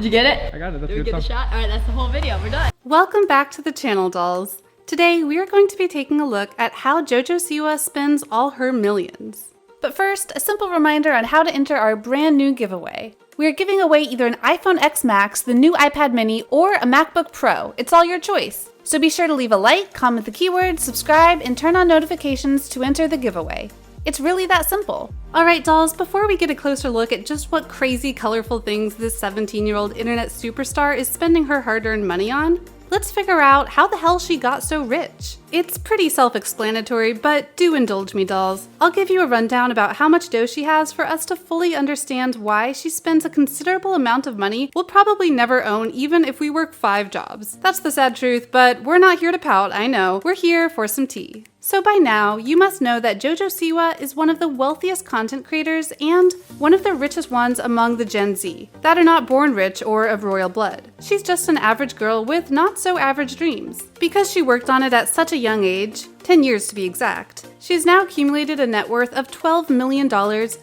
you get it? I got it. That's Did we a good get the song. shot? All right, that's the whole video. We're done. Welcome back to the channel, dolls. Today, we are going to be taking a look at how Jojo Siwa spends all her millions. But first, a simple reminder on how to enter our brand new giveaway. We are giving away either an iPhone X Max, the new iPad mini, or a MacBook Pro. It's all your choice. So be sure to leave a like, comment the keyword, subscribe, and turn on notifications to enter the giveaway. It's really that simple. Alright dolls, before we get a closer look at just what crazy colorful things this 17-year-old internet superstar is spending her hard-earned money on, let's figure out how the hell she got so rich. It's pretty self-explanatory, but do indulge me, dolls. I'll give you a rundown about how much dough she has for us to fully understand why she spends a considerable amount of money we'll probably never own even if we work 5 jobs. That's the sad truth, but we're not here to pout, I know. We're here for some tea. So by now, you must know that Jojo Siwa is one of the wealthiest content creators and one of the richest ones among the Gen Z, that are not born rich or of royal blood. She's just an average girl with not so average dreams. Because she worked on it at such a young age, 10 years to be exact, she has now accumulated a net worth of $12 million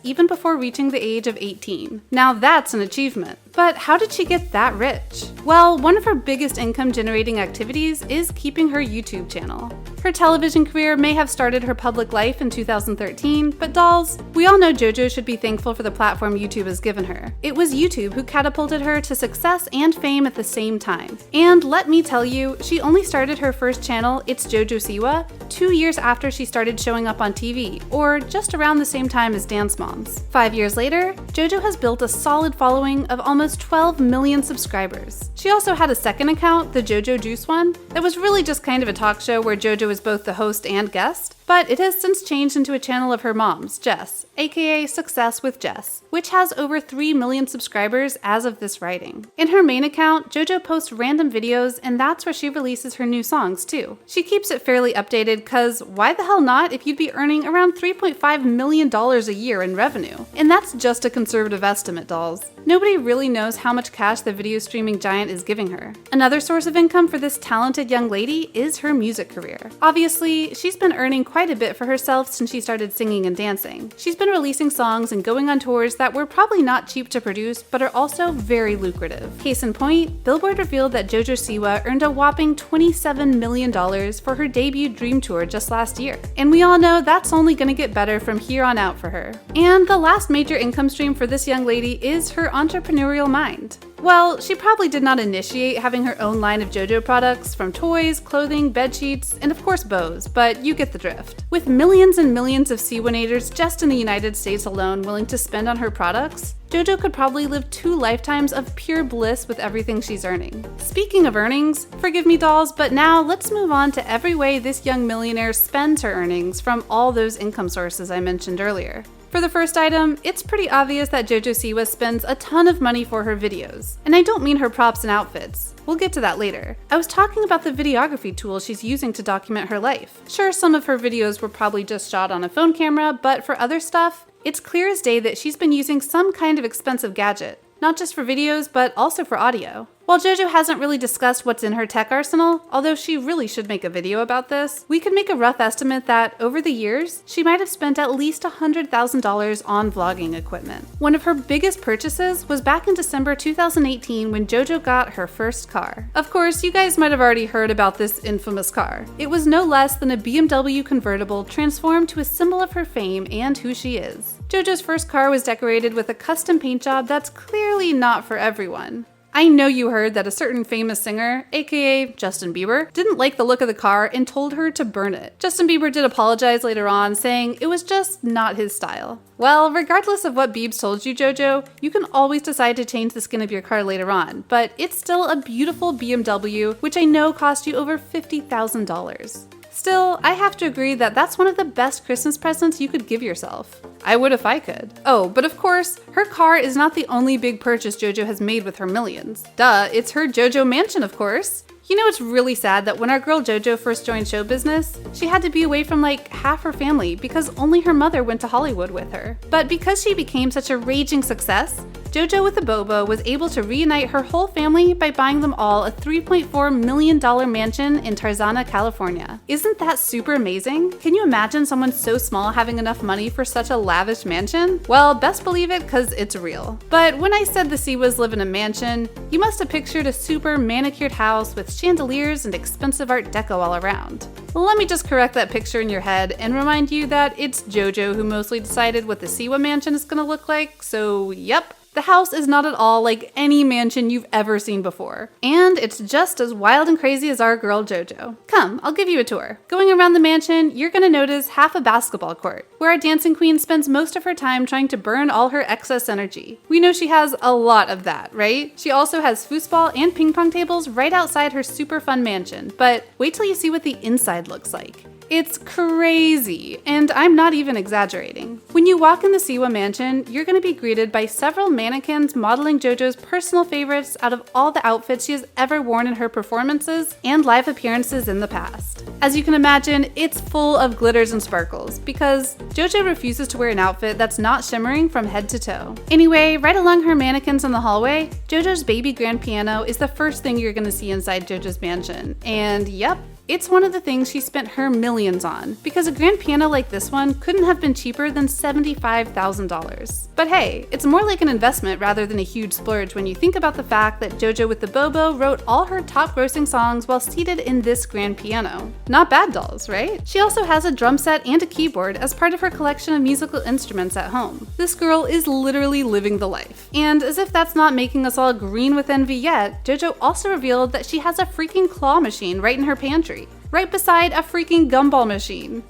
even before reaching the age of 18. Now that's an achievement. But how did she get that rich? Well, one of her biggest income generating activities is keeping her YouTube channel. Her television career may have started her public life in 2013, but dolls, we all know Jojo should be thankful for the platform YouTube has given her. It was YouTube who catapulted her to success and fame at the same time. And let me tell you, she only started her first channel, It's Jojo Siwa, 2 years after she started showing up on TV, or just around the same time as Dance Moms. 5 years later, Jojo has built a solid following of almost 12 million subscribers. She also had a second account, the Jojo Juice one, that was really just kind of a talk show where Jojo is both the host and guest, but it has since changed into a channel of her mom's, Jess, aka Success with Jess, which has over 3 million subscribers as of this writing. In her main account, Jojo posts random videos, and that's where she releases her new songs too. She keeps it fairly updated cause why the hell not if you'd be earning around $3.5 million a year in revenue? And that's just a conservative estimate, dolls. Nobody really knows how much cash the video streaming giant is giving her. Another source of income for this talented young lady is her music career. Obviously, she's been earning quite a bit for herself since she started singing and dancing. She's been releasing songs and going on tours that were probably not cheap to produce, but are also very lucrative. Case in point, Billboard revealed that Jojo Siwa earned a whopping $27 million for her debut Dream Tour just last year. And we all know that's only gonna get better from here on out for her. And the last major income stream for this young lady is her entrepreneurial mind. Well, she probably did not initiate having her own line of JoJo products, from toys, clothing, bedsheets, and of course bows, but you get the drift. With millions and millions of Siwanators just in the United States alone willing to spend on her products, JoJo could probably live 2 lifetimes of pure bliss with everything she's earning. Speaking of earnings, forgive me dolls, but now let's move on to every way this young millionaire spends her earnings from all those income sources I mentioned earlier. For the first item, it's pretty obvious that Jojo Siwa spends a ton of money for her videos. And I don't mean her props and outfits. We'll get to that later. I was talking about the videography tools she's using to document her life. Sure, some of her videos were probably just shot on a phone camera, but for other stuff, it's clear as day that she's been using some kind of expensive gadget. Not just for videos, but also for audio. While Jojo hasn't really discussed what's in her tech arsenal, although she really should make a video about this, we could make a rough estimate that, over the years, she might have spent at least $100,000 on vlogging equipment. One of her biggest purchases was back in December 2018 when Jojo got her first car. Of course, you guys might have already heard about this infamous car. It was no less than a BMW convertible transformed to a symbol of her fame and who she is. Jojo's first car was decorated with a custom paint job that's clearly not for everyone. I know you heard that a certain famous singer, aka Justin Bieber, didn't like the look of the car and told her to burn it. Justin Bieber did apologize later on, saying it was just not his style. Well, regardless of what Biebs told you, Jojo, you can always decide to change the skin of your car later on, but it's still a beautiful BMW, which I know cost you over $50,000. Still, I have to agree that that's one of the best Christmas presents you could give yourself. I would if I could. Oh, but of course, her car is not the only big purchase Jojo has made with her millions. Duh, it's her Jojo mansion, of course. You know, it's really sad that when our girl Jojo first joined show business, she had to be away from like half her family because only her mother went to Hollywood with her. But because she became such a raging success, Jojo with the Bobo was able to reunite her whole family by buying them all a $3.4 million mansion in Tarzana, California. Isn't that super amazing? Can you imagine someone so small having enough money for such a lavish mansion? Well, best believe it, cause it's real. But when I said the Siwas live in a mansion, you must have pictured a super manicured house with chandeliers and expensive art deco all around. Let me just correct that picture in your head and remind you that it's Jojo who mostly decided what the Siwa mansion is gonna look like, so yep. The house is not at all like any mansion you've ever seen before. And it's just as wild and crazy as our girl Jojo. Come, I'll give you a tour. Going around the mansion, you're gonna notice half a basketball court, where our dancing queen spends most of her time trying to burn all her excess energy. We know she has a lot of that, right? She also has foosball and ping pong tables right outside her super fun mansion, but wait till you see what the inside looks like. It's crazy, and I'm not even exaggerating. When you walk in the Siwa mansion, you're going to be greeted by several mannequins modeling Jojo's personal favorites out of all the outfits she has ever worn in her performances and live appearances in the past. As you can imagine, it's full of glitters and sparkles, because Jojo refuses to wear an outfit that's not shimmering from head to toe. Anyway, right along her mannequins in the hallway, Jojo's baby grand piano is the first thing you're going to see inside Jojo's mansion, and yep, it's one of the things she spent her millions on, because a grand piano like this one couldn't have been cheaper than $75,000. But hey, it's more like an investment rather than a huge splurge when you think about the fact that Jojo with the Bobo wrote all her top grossing songs while seated in this grand piano. Not bad, dolls, right? She also has a drum set and a keyboard as part of her collection of musical instruments at home. This girl is literally living the life. And as if that's not making us all green with envy yet, Jojo also revealed that she has a freaking claw machine right in her pantry, right beside a freaking gumball machine.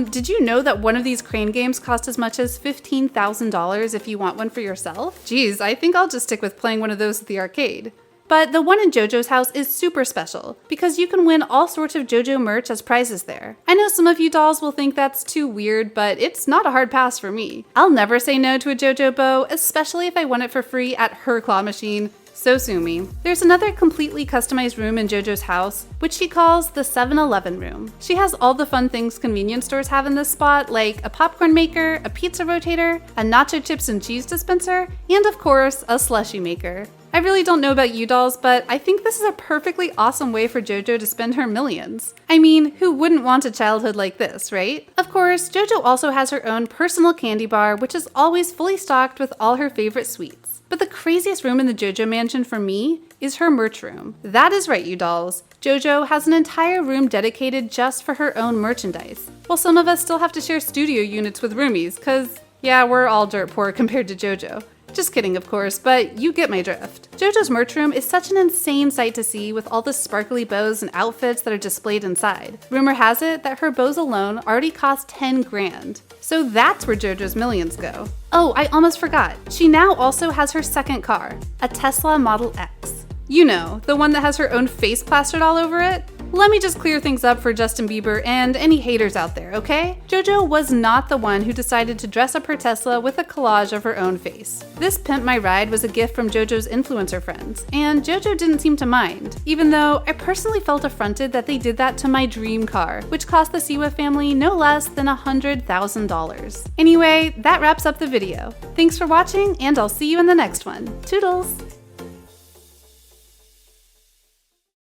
Did you know that one of these crane games cost as much as $15,000 if you want one for yourself? Geez, I think I'll just stick with playing one of those at the arcade. But the one in Jojo's house is super special, because you can win all sorts of Jojo merch as prizes there. I know some of you dolls will think that's too weird, but it's not a hard pass for me. I'll never say no to a Jojo bow, especially if I won it for free at her claw machine. So sue me. There's another completely customized room in Jojo's house, which she calls the 7-Eleven room. She has all the fun things convenience stores have in this spot, like a popcorn maker, a pizza rotator, a nacho chips and cheese dispenser, and of course, a slushie maker. I really don't know about you dolls, but I think this is a perfectly awesome way for Jojo to spend her millions. I mean, who wouldn't want a childhood like this, right? Of course, Jojo also has her own personal candy bar, which is always fully stocked with all her favorite sweets. But the craziest room in the Jojo mansion for me is her merch room. That is right, you dolls. Jojo has an entire room dedicated just for her own merchandise, while some of us still have to share studio units with roomies, cause yeah, we're all dirt poor compared to Jojo. Just kidding, of course, but you get my drift. Jojo's merch room is such an insane sight to see with all the sparkly bows and outfits that are displayed inside. Rumor has it that her bows alone already cost 10 grand. So that's where Jojo's millions go. Oh, I almost forgot. She now also has her second car, a Tesla Model X. You know, the one that has her own face plastered all over it? Let me just clear things up for Justin Bieber and any haters out there, okay? Jojo was not the one who decided to dress up her Tesla with a collage of her own face. This Pimp My Ride was a gift from Jojo's influencer friends, and Jojo didn't seem to mind, even though I personally felt affronted that they did that to my dream car, which cost the Siwa family no less than $100,000. Anyway, that wraps up the video. Thanks for watching, and I'll see you in the next one. Toodles!